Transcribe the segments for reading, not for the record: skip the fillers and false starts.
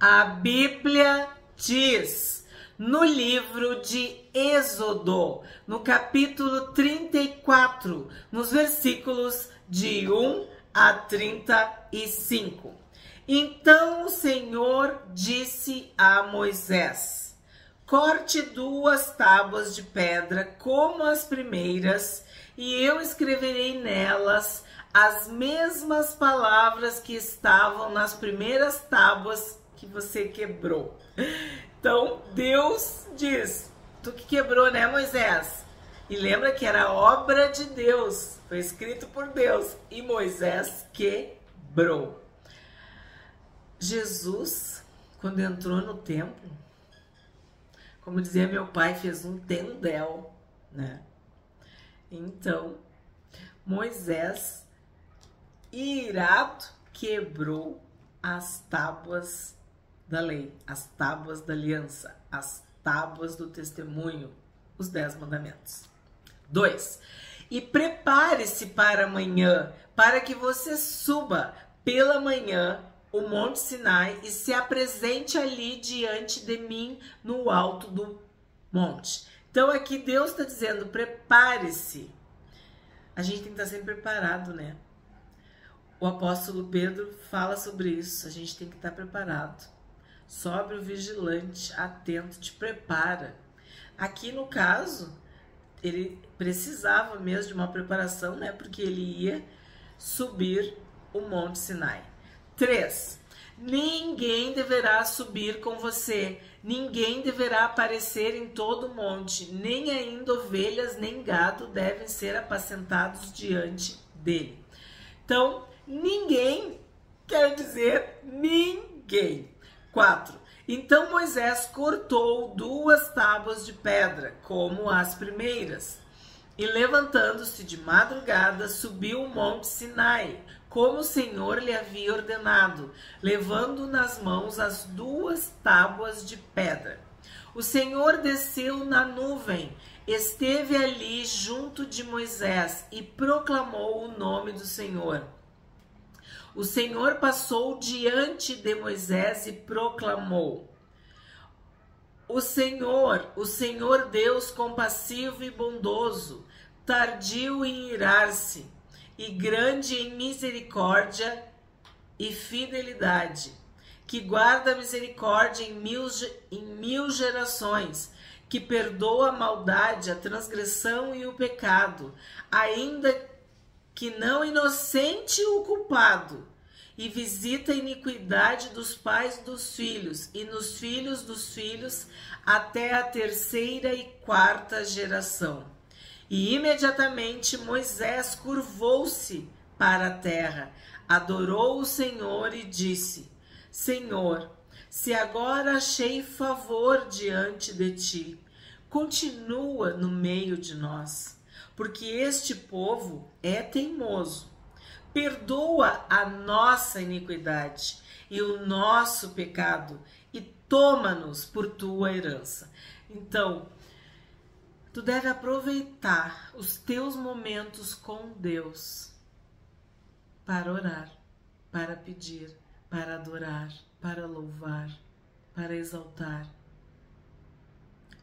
A Bíblia diz no livro de Êxodo, no capítulo 34, nos versículos de 1 a 35. Então o Senhor disse a Moisés: corte 2 tábuas de pedra como as primeiras, e eu escreverei nelas as mesmas palavras que estavam nas primeiras tábuas que você quebrou. Então Deus diz: tu que quebrou, né, Moisés? E lembra que era obra de Deus, foi escrito por Deus, e Moisés quebrou. Jesus, quando entrou no templo, como dizia meu pai, fez um tendel, né? Então, Moisés, irado, quebrou as tábuas da lei, as tábuas da aliança, as tábuas do testemunho, os 10 mandamentos. 2. E prepare-se para amanhã, para que você suba pela manhã o Monte Sinai e se apresente ali diante de mim no alto do monte. Então aqui Deus está dizendo, prepare-se. A gente tem que estar sempre preparado, né? O apóstolo Pedro fala sobre isso, a gente tem que estar preparado. Sóbrio, vigilante, atento, te prepara. Aqui no caso, ele precisava mesmo de uma preparação, né? Porque ele ia subir o Monte Sinai. 3. Ninguém deverá subir com você, ninguém deverá aparecer em todo o monte, nem ainda ovelhas nem gado devem ser apacentados diante dele. Então, ninguém quer dizer ninguém. 4. Então Moisés cortou 2 tábuas de pedra, como as primeiras, e levantando-se de madrugada, subiu o Monte Sinai, como o Senhor lhe havia ordenado, levando nas mãos as 2 tábuas de pedra. O Senhor desceu na nuvem, esteve ali junto de Moisés e proclamou o nome do Senhor. O Senhor passou diante de Moisés e proclamou: O Senhor Deus compassivo e bondoso, tardio em irar-se, e grande em misericórdia e fidelidade, que guarda a misericórdia em mil gerações, que perdoa a maldade, a transgressão e o pecado, ainda que não inocente o culpado, e visita a iniquidade dos pais dos filhos, e nos filhos dos filhos, até a 3ª e 4ª geração. E imediatamente Moisés curvou-se para a terra, adorou o Senhor e disse: Senhor, se agora achei favor diante de ti, continua no meio de nós, porque este povo é teimoso. Perdoa a nossa iniquidade e o nosso pecado e toma-nos por tua herança. Então, tu deve aproveitar os teus momentos com Deus para orar, para pedir, para adorar, para louvar, para exaltar,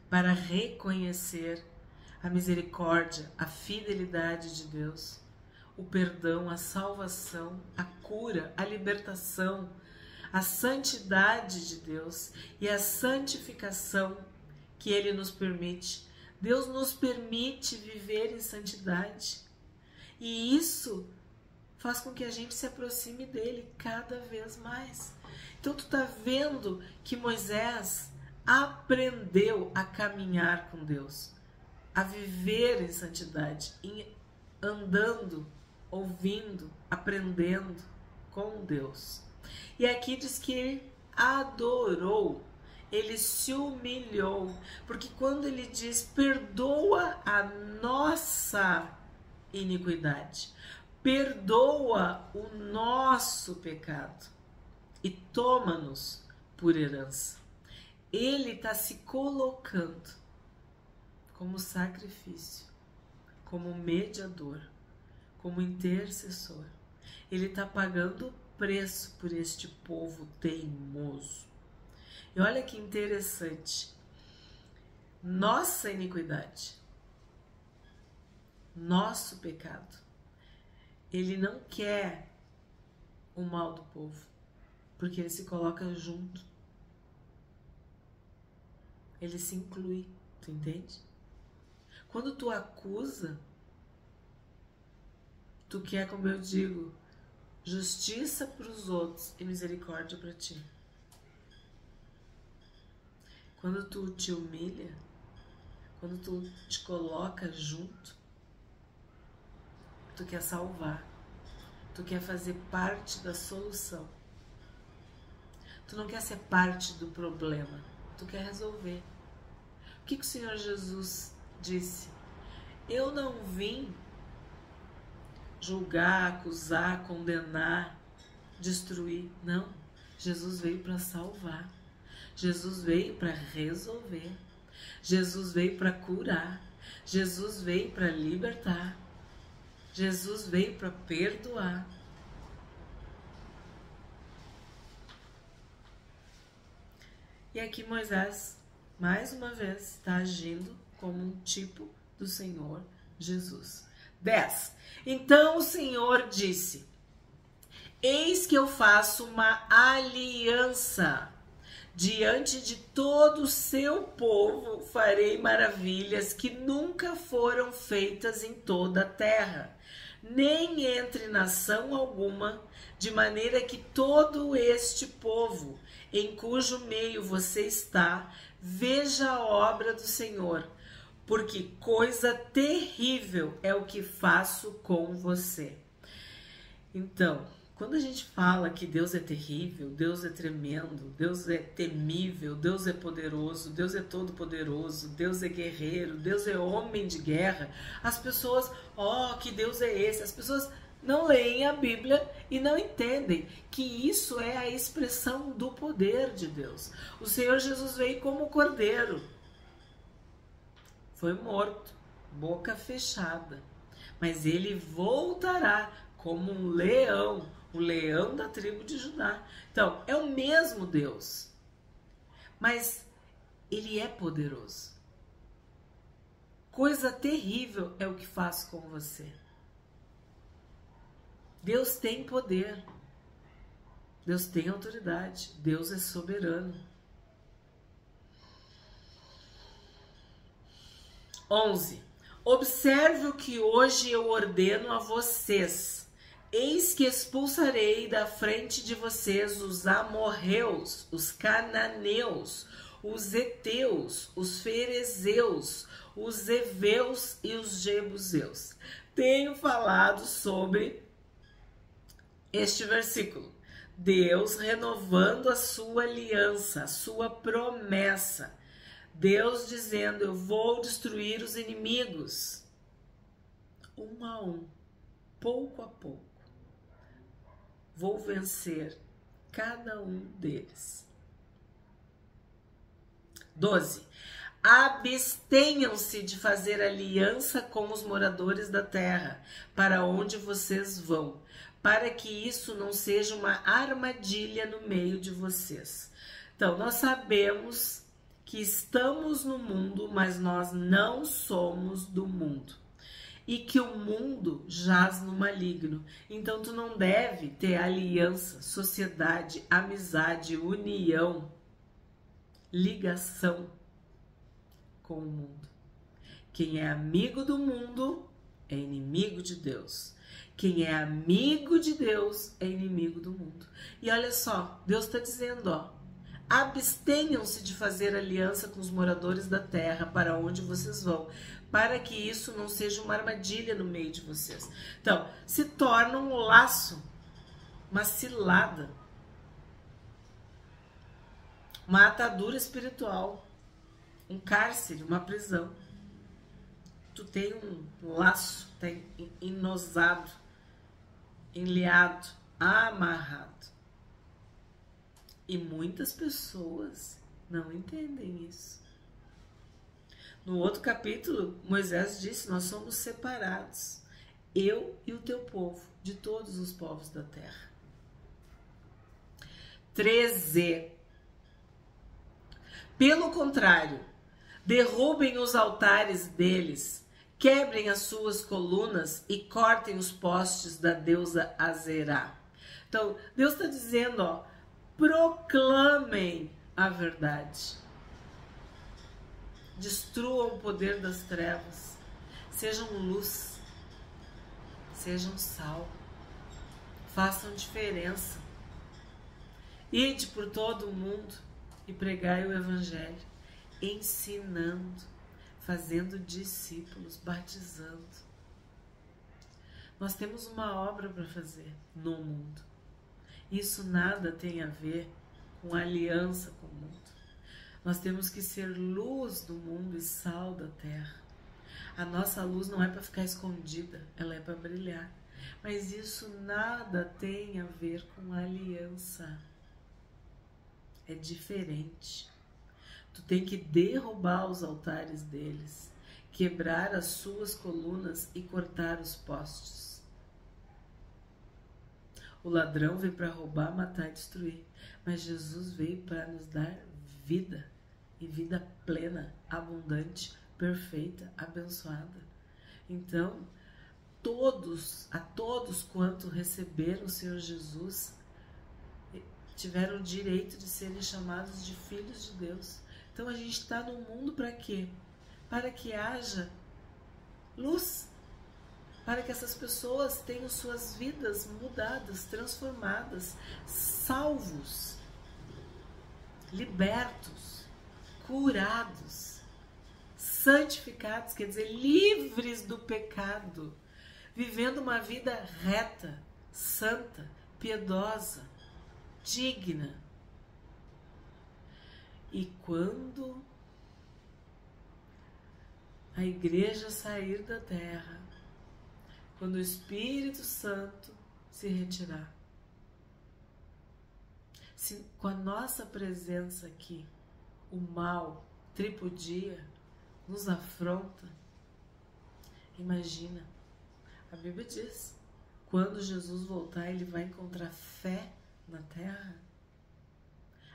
para reconhecer a misericórdia, a fidelidade de Deus, o perdão, a salvação, a cura, a libertação, a santidade de Deus e a santificação que Ele nos permite. Deus nos permite viver em santidade e isso faz com que a gente se aproxime dele cada vez mais. Então tu tá vendo que Moisés aprendeu a caminhar com Deus, a viver em santidade, andando, ouvindo, aprendendo com Deus. E aqui diz que ele adorou, ele se humilhou, porque quando ele diz perdoa a nossa iniquidade, perdoa o nosso pecado e toma-nos por herança, ele está se colocando como sacrifício, como mediador, como intercessor. Ele está pagando o preço por este povo teimoso. E olha que interessante. Nossa iniquidade, nosso pecado, ele não quer o mal do povo, porque ele se coloca junto. Ele se inclui, tu entende? Quando tu acusa, tu quer, como eu digo, justiça para os outros e misericórdia para ti. Quando tu te humilha, quando tu te coloca junto, tu quer salvar, tu quer fazer parte da solução. Tu não quer ser parte do problema, tu quer resolver. O que o Senhor Jesus disse? Eu não vim julgar, acusar, condenar, destruir. Não, Jesus veio para salvar. Jesus veio para resolver. Jesus veio para curar. Jesus veio para libertar. Jesus veio para perdoar. E aqui Moisés, mais uma vez, está agindo como um tipo do Senhor Jesus. 10. Então o Senhor disse: eis que eu faço uma aliança. Diante de todo o seu povo farei maravilhas que nunca foram feitas em toda a terra, nem entre nação alguma, de maneira que todo este povo, em cujo meio você está, veja a obra do Senhor, porque coisa terrível é o que faço com você. Então, quando a gente fala que Deus é terrível, Deus é tremendo, Deus é temível, Deus é poderoso, Deus é todo-poderoso, Deus é guerreiro, Deus é homem de guerra, as pessoas, que Deus é esse? As pessoas não leem a Bíblia e não entendem que isso é a expressão do poder de Deus. O Senhor Jesus veio como cordeiro, foi morto, boca fechada, mas ele voltará como um leão, o leão da tribo de Judá. Então, é o mesmo Deus, mas ele é poderoso. Coisa terrível é o que faço com você. Deus tem poder, Deus tem autoridade, Deus é soberano. 11. Observe o que hoje eu ordeno a vocês. Eis que expulsarei da frente de vocês os amorreus, os cananeus, os heteus, os ferezeus, os heveus e os jebuseus. Tenho falado sobre este versículo. Deus renovando a sua aliança, a sua promessa. Deus dizendo: eu vou destruir os inimigos, um a um, pouco a pouco. Vou vencer cada um deles. 12. Abstenham-se de fazer aliança com os moradores da terra, para onde vocês vão, para que isso não seja uma armadilha no meio de vocês. Então, nós sabemos que estamos no mundo, mas nós não somos do mundo. E que o mundo jaz no maligno. Então, tu não deve ter aliança, sociedade, amizade, união, ligação com o mundo. Quem é amigo do mundo é inimigo de Deus. Quem é amigo de Deus é inimigo do mundo. E olha só, Deus está dizendo, abstenham-se de fazer aliança com os moradores da terra para onde vocês vão, para que isso não seja uma armadilha no meio de vocês. Então, se torna um laço, uma cilada, uma atadura espiritual, um cárcere, uma prisão. Tu tem um laço, tem enosado, enliado, amarrado. E muitas pessoas não entendem isso. No outro capítulo, Moisés disse: nós somos separados, eu e o teu povo, de todos os povos da terra. 13. Pelo contrário, derrubem os altares deles, quebrem as suas colunas e cortem os postes da deusa Azerá. Então, Deus está dizendo, ó, proclamem a verdade. Destruam o poder das trevas. Sejam luz. Sejam sal. Façam diferença. Ide por todo o mundo e pregai o evangelho, ensinando, fazendo discípulos, batizando. Nós temos uma obra para fazer no mundo. Isso nada tem a ver com aliança com o mundo. Nós temos que ser luz do mundo e sal da terra. A nossa luz não é para ficar escondida, ela é para brilhar. Mas isso nada tem a ver com aliança. É diferente. Tu tem que derrubar os altares deles, quebrar as suas colunas e cortar os postes. O ladrão veio para roubar, matar e destruir, mas Jesus veio para nos dar vida, e vida plena, abundante, perfeita, abençoada. Então, a todos quanto receberam o Senhor Jesus, tiveram o direito de serem chamados de filhos de Deus. Então a gente está no mundo para quê? Para que haja luz, para que essas pessoas tenham suas vidas mudadas, transformadas, salvos, libertos, curados, santificados, quer dizer, livres do pecado, vivendo uma vida reta, santa, piedosa, digna. E quando a igreja sair da terra, quando o Espírito Santo se retirar, se com a nossa presença aqui o mal tripudia, nos afronta, imagina, a Bíblia diz, quando Jesus voltar, ele vai encontrar fé na terra.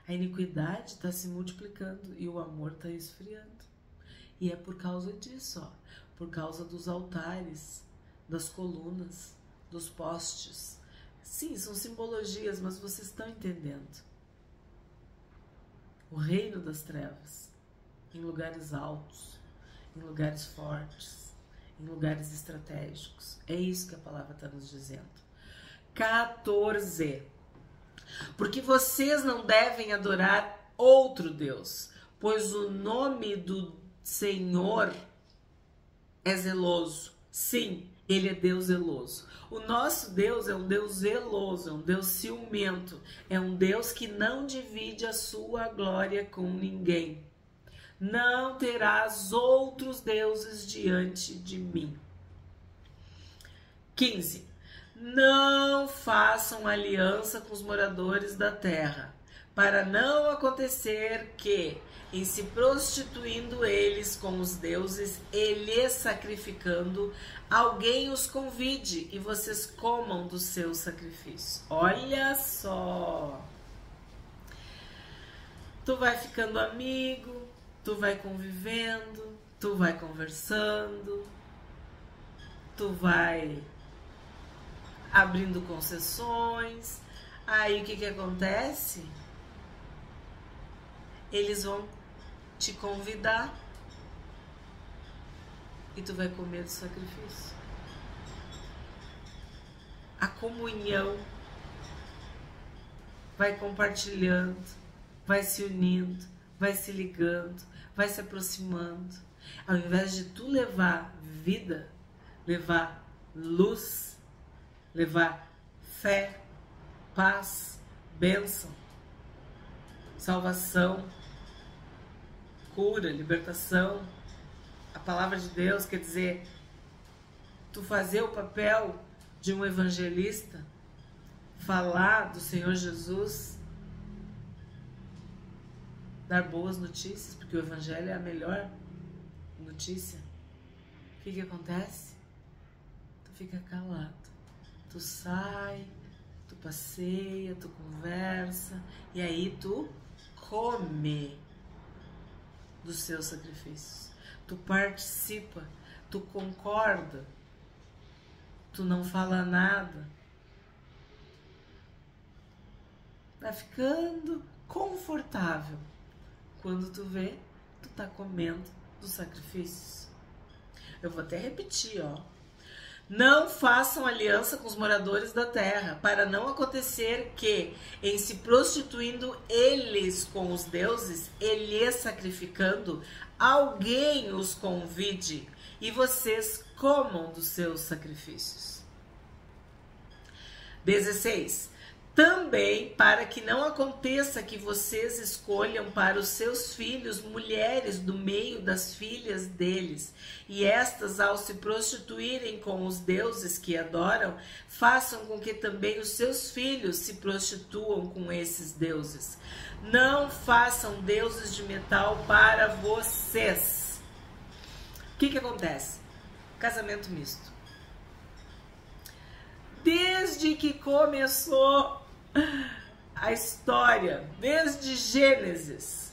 A iniquidade está se multiplicando e o amor está esfriando. E é por causa disso, ó, por causa dos altares, das colunas, dos postes. Sim, são simbologias, mas vocês estão entendendo. O reino das trevas, em lugares altos, em lugares fortes, em lugares estratégicos. É isso que a palavra está nos dizendo. 14. Porque vocês não devem adorar outro Deus, pois o nome do Senhor é zeloso. Sim, ele é Deus zeloso. O nosso Deus é um Deus zeloso, é um Deus ciumento, é um Deus que não divide a sua glória com ninguém. Não terás outros deuses diante de mim. 15. Não façam aliança com os moradores da terra, para não acontecer que, em se prostituindo eles com os deuses e lhes sacrificando, alguém os convide e vocês comam do seu sacrifício. Olha só! Tu vai ficando amigo, tu vai convivendo, tu vai conversando, tu vai abrindo concessões. Aí o que acontece? Eles vão te convidar e tu vai comer do sacrifício. A comunhão vai compartilhando, vai se unindo, vai se ligando, vai se aproximando. Ao invés de tu levar vida, levar luz, levar fé, paz, bênção, salvação, cura, libertação. A palavra de Deus quer dizer, tu fazer o papel de um evangelista, falar do Senhor Jesus, dar boas notícias, porque o evangelho é a melhor notícia. O que acontece? Tu fica calado. Tu sai, tu passeia, tu conversa, e aí tu come. dos seus sacrifícios. Tu participa, tu concorda, tu não fala nada. Tá ficando confortável. Quando tu vê, tu tá comendo dos sacrifícios. Eu vou até repetir, ó. Não façam aliança com os moradores da terra, para não acontecer que, em se prostituindo eles com os deuses, e lhes sacrificando, alguém os convide e vocês comam dos seus sacrifícios. 16. Também para que não aconteça que vocês escolham para os seus filhos mulheres do meio das filhas deles, e estas, ao se prostituírem com os deuses que adoram, façam com que também os seus filhos se prostituam com esses deuses. Não façam deuses de metal para vocês. O que acontece? Casamento misto. Desde que começou a história, desde Gênesis,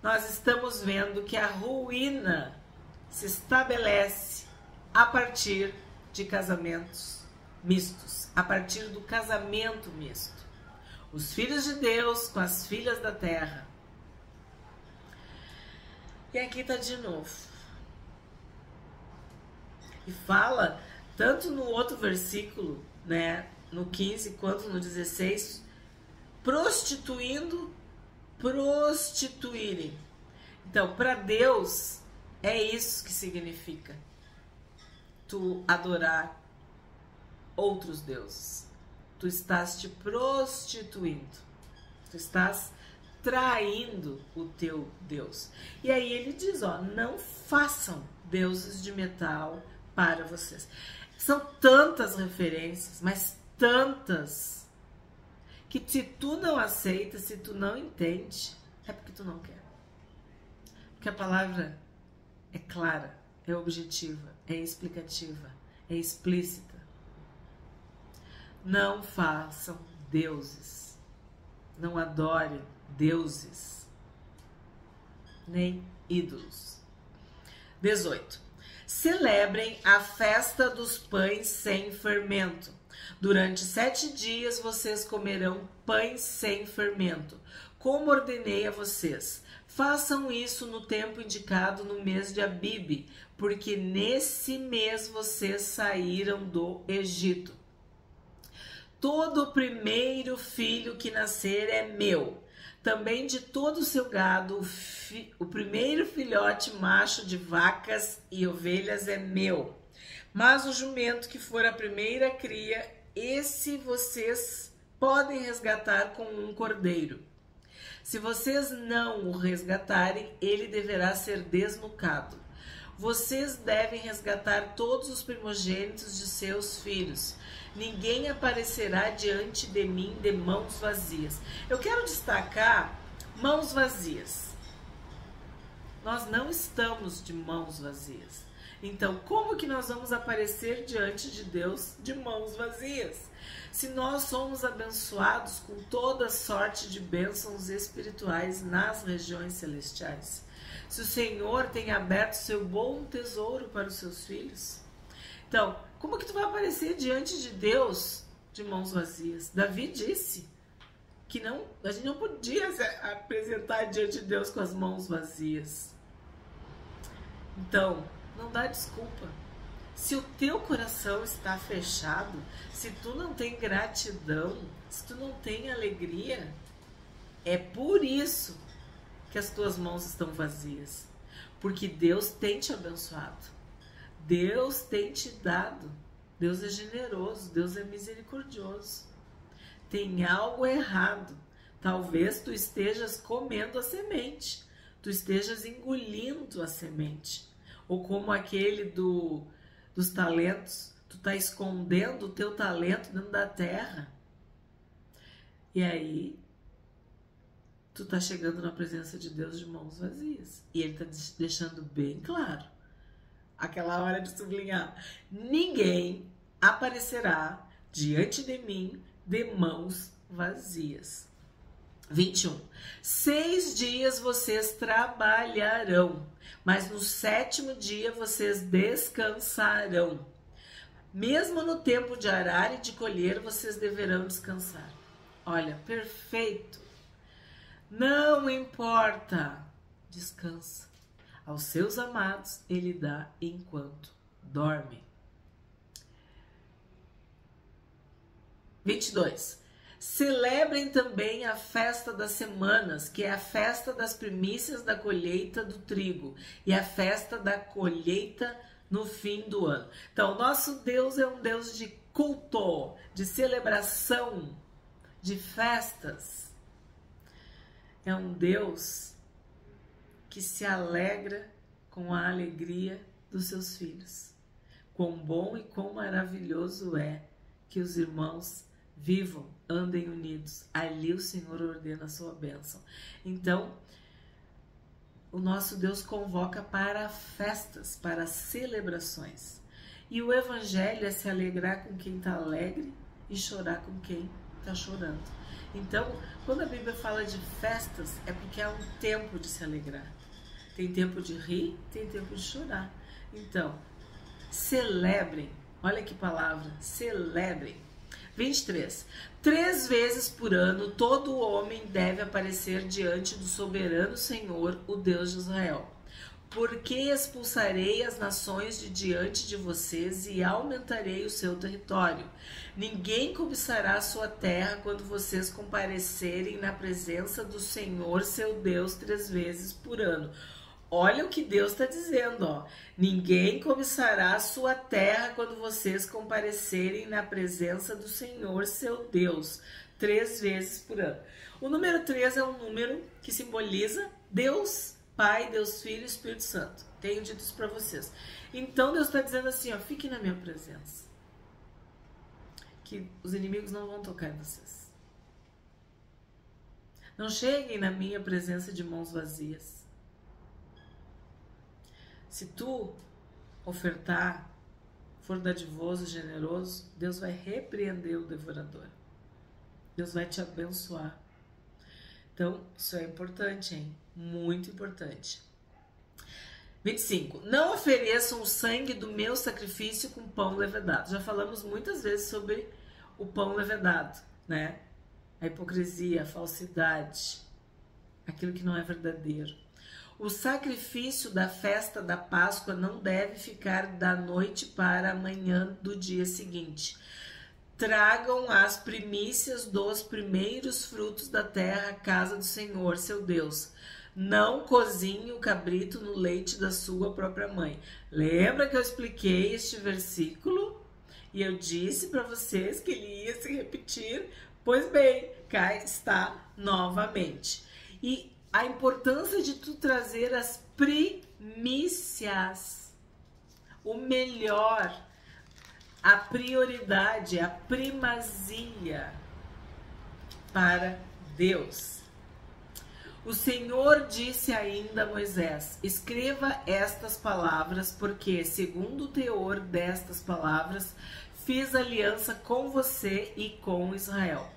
nós estamos vendo que a ruína se estabelece a partir de casamentos mistos, a partir do casamento misto. Os filhos de Deus com as filhas da terra. E aqui está de novo. E fala, tanto no outro versículo, né, no 15 quanto no 16, prostituírem. Então, para Deus, é isso que significa tu adorar outros deuses. Tu estás te prostituindo. Tu estás traindo o teu Deus. E aí ele diz, ó, não façam deuses de metal para vocês. São tantas referências, mas tantas, que se tu não aceita, se tu não entende, é porque tu não quer. Porque a palavra é clara, é objetiva, é explicativa, é explícita. Não façam deuses, não adorem deuses, nem ídolos. 18. Celebrem a festa dos pães sem fermento. Durante 7 dias vocês comerão pães sem fermento, como ordenei a vocês. Façam isso no tempo indicado no mês de Abibe, porque nesse mês vocês saíram do Egito. Todo o primeiro filho que nascer é meu. Também de todo o seu gado, o primeiro filhote macho de vacas e ovelhas é meu. Mas o jumento que for a primeira cria, esse vocês podem resgatar com um cordeiro. Se vocês não o resgatarem, ele deverá ser desnucado. Vocês devem resgatar todos os primogênitos de seus filhos. Ninguém aparecerá diante de mim de mãos vazias. Eu quero destacar mãos vazias. Nós não estamos de mãos vazias. Então, como que nós vamos aparecer diante de Deus de mãos vazias? Se nós somos abençoados com toda sorte de bênçãos espirituais nas regiões celestiais. Se o Senhor tem aberto seu bom tesouro para os seus filhos. Então, como que tu vai aparecer diante de Deus de mãos vazias? Davi disse que a gente não podia se apresentar diante de Deus com as mãos vazias. Então, não dá desculpa. Se o teu coração está fechado, se tu não tem gratidão, se tu não tem alegria, é por isso que as tuas mãos estão vazias. Porque Deus tem te abençoado. Deus tem te dado. Deus é generoso, Deus é misericordioso. Tem algo errado. Talvez tu estejas comendo a semente. Tu estejas engolindo a semente. Ou como aquele dos talentos. Tu está escondendo o teu talento dentro da terra. E aí, tu está chegando na presença de Deus de mãos vazias. E Ele está deixando bem claro. Aquela hora de sublinhar. Ninguém aparecerá diante de mim de mãos vazias. 21. 6 dias vocês trabalharão, mas no 7º dia vocês descansarão. Mesmo no tempo de arar e de colher, vocês deverão descansar. Olha, perfeito. Não importa. Descansa. Aos seus amados ele dá enquanto dorme. 22. Celebrem também a festa das semanas, que é a festa das primícias da colheita do trigo e a festa da colheita no fim do ano. Então, nosso Deus é um Deus de culto, de celebração, de festas. É um Deus que se alegra com a alegria dos seus filhos. Quão bom e quão maravilhoso é que os irmãos vivam, andem unidos. Ali o Senhor ordena a sua bênção. Então, o nosso Deus convoca para festas, para celebrações. E o evangelho é se alegrar com quem está alegre e chorar com quem está chorando. Então, quando a Bíblia fala de festas, é porque há um tempo de se alegrar. Tem tempo de rir, tem tempo de chorar. Então, celebrem. Olha que palavra, celebrem. 23. 3 vezes por ano, todo homem deve aparecer diante do soberano Senhor, o Deus de Israel. Porque expulsarei as nações de diante de vocês e aumentarei o seu território. Ninguém cobiçará a sua terra quando vocês comparecerem na presença do Senhor, seu Deus, 3 vezes por ano. Olha o que Deus está dizendo, ó. Ninguém cobiçará a sua terra quando vocês comparecerem na presença do Senhor, seu Deus, 3 vezes por ano. O número 3 é um número que simboliza Deus Pai, Deus Filho e Espírito Santo. Tenho dito isso para vocês. Então Deus está dizendo assim, ó, fiquem na minha presença. Que os inimigos não vão tocar em vocês. Não cheguem na minha presença de mãos vazias. Se tu ofertar, for dadivoso, generoso, Deus vai repreender o devorador. Deus vai te abençoar. Então, isso é importante, hein? Muito importante. 25. Não ofereçam o sangue do meu sacrifício com pão levedado. Já falamos muitas vezes sobre o pão levedado, né? A hipocrisia, a falsidade, aquilo que não é verdadeiro. O sacrifício da festa da Páscoa não deve ficar da noite para a manhã do dia seguinte. Tragam as primícias dos primeiros frutos da terra à casa do Senhor, seu Deus. Não cozinhe o cabrito no leite da sua própria mãe. Lembra que eu expliquei este versículo? E eu disse para vocês que ele ia se repetir? Pois bem, cá está novamente. E a importância de tu trazer as primícias, o melhor, a prioridade, a primazia para Deus. O Senhor disse ainda a Moisés, escreva estas palavras, porque, segundo o teor destas palavras, fiz aliança com você e com Israel.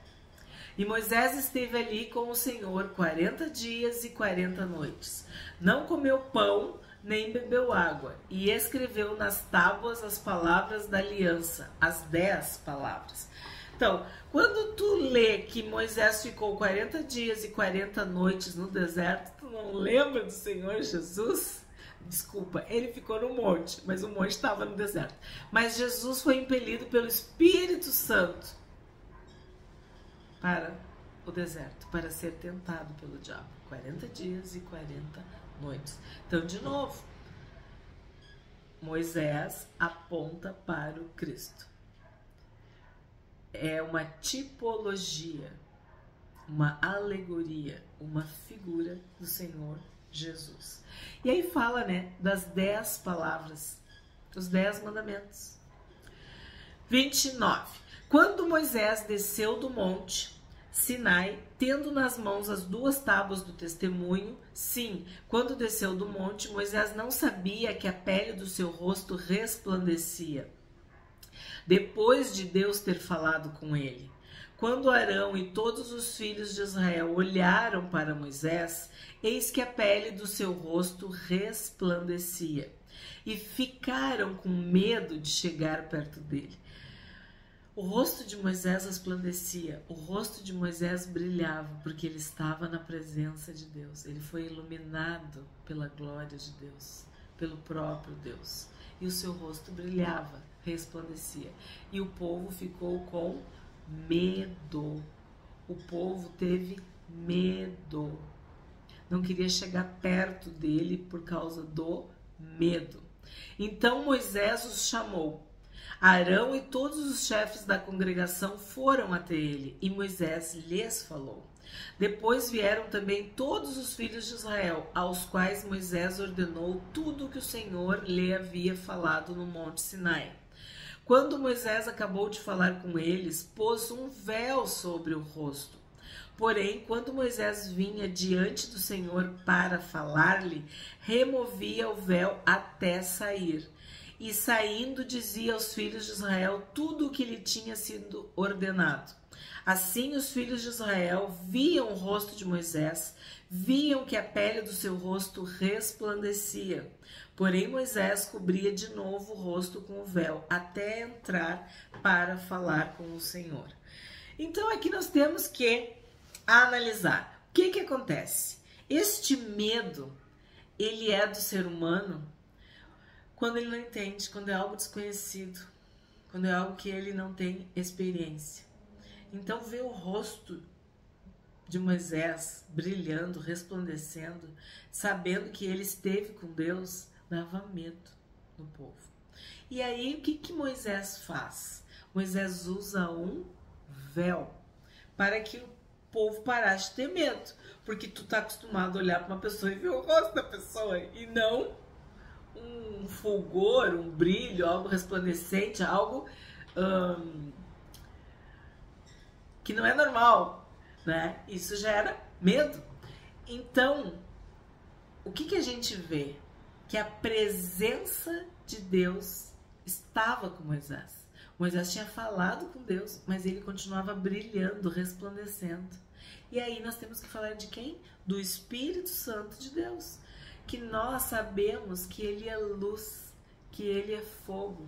E Moisés esteve ali com o Senhor 40 dias e 40 noites. Não comeu pão, nem bebeu água. E escreveu nas tábuas as palavras da aliança, as 10 palavras. Então, quando tu lê que Moisés ficou 40 dias e 40 noites no deserto, tu não lembra do Senhor Jesus? Desculpa, ele ficou no monte, mas o monte estava no deserto. Mas Jesus foi impelido pelo Espírito Santo para o deserto, para ser tentado pelo diabo. 40 dias e 40 noites. Então, de novo, Moisés aponta para o Cristo. É uma tipologia, uma alegoria, uma figura do Senhor Jesus. E aí fala, né, das 10 palavras, dos 10 mandamentos. 29. Quando Moisés desceu do monte Sinai, tendo nas mãos as 2 tábuas do testemunho, sim, quando desceu do monte, Moisés não sabia que a pele do seu rosto resplandecia, depois de Deus ter falado com ele. Quando Arão e todos os filhos de Israel olharam para Moisés, eis que a pele do seu rosto resplandecia, e ficaram com medo de chegar perto dele. O rosto de Moisés resplandecia, o rosto de Moisés brilhava, porque ele estava na presença de Deus. Ele foi iluminado pela glória de Deus, pelo próprio Deus. E o seu rosto brilhava, resplandecia. E o povo ficou com medo. O povo teve medo. Não queria chegar perto dele por causa do medo. Então Moisés os chamou. Arão e todos os chefes da congregação foram até ele, e Moisés lhes falou. Depois vieram também todos os filhos de Israel, aos quais Moisés ordenou tudo o que o Senhor lhe havia falado no Monte Sinai. Quando Moisés acabou de falar com eles, pôs um véu sobre o rosto. Porém, quando Moisés vinha diante do Senhor para falar-lhe, removia o véu até sair. E saindo dizia aos filhos de Israel tudo o que lhe tinha sido ordenado. Assim os filhos de Israel viam o rosto de Moisés, viam que a pele do seu rosto resplandecia. Porém Moisés cobria de novo o rosto com o véu, até entrar para falar com o Senhor. Então aqui nós temos que analisar. O que acontece? Este medo, ele é do ser humano quando ele não entende, quando é algo desconhecido, quando é algo que ele não tem experiência. Então ver o rosto de Moisés brilhando, resplandecendo, sabendo que ele esteve com Deus, dava medo no povo. E aí o que Moisés faz? Moisés usa um véu para que o povo parasse de ter medo, porque tu tá acostumado a olhar para uma pessoa e ver o rosto da pessoa e não um fulgor, um brilho, algo resplandecente, algo que não é normal, né? Isso gera medo. Então, o que a gente vê? Que a presença de Deus estava com Moisés. Moisés tinha falado com Deus, mas ele continuava brilhando, resplandecendo. E aí nós temos que falar de quem? Do Espírito Santo de Deus. Que nós sabemos que ele é luz, que ele é fogo,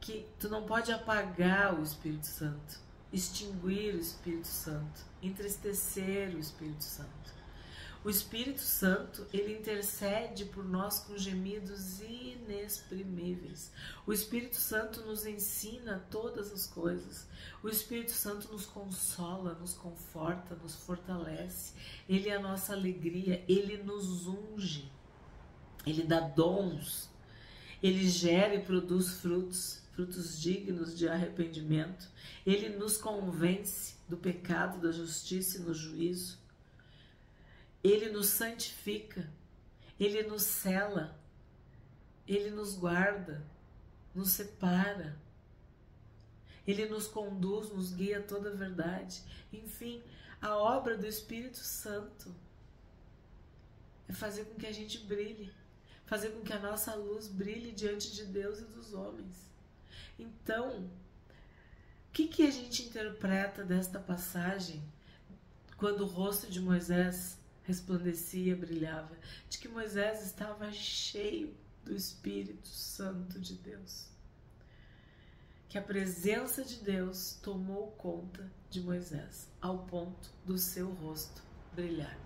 que tu não pode apagar o Espírito Santo, extinguir o Espírito Santo, entristecer o Espírito Santo. O Espírito Santo, ele intercede por nós com gemidos inexprimíveis. O Espírito Santo nos ensina todas as coisas. O Espírito Santo nos consola, nos conforta, nos fortalece. Ele é a nossa alegria, ele nos unge, ele dá dons, ele gera e produz frutos dignos de arrependimento. Ele nos convence do pecado, da justiça e no juízo. Ele nos santifica, ele nos cela, ele nos guarda, nos separa, ele nos conduz, nos guia a toda a verdade. Enfim, a obra do Espírito Santo é fazer com que a gente brilhe, fazer com que a nossa luz brilhe diante de Deus e dos homens. Então, o que a gente interpreta desta passagem quando o rosto de Moisés resplandecia, brilhava? De que Moisés estava cheio do Espírito Santo de Deus. Que a presença de Deus tomou conta de Moisés, ao ponto do seu rosto brilhar.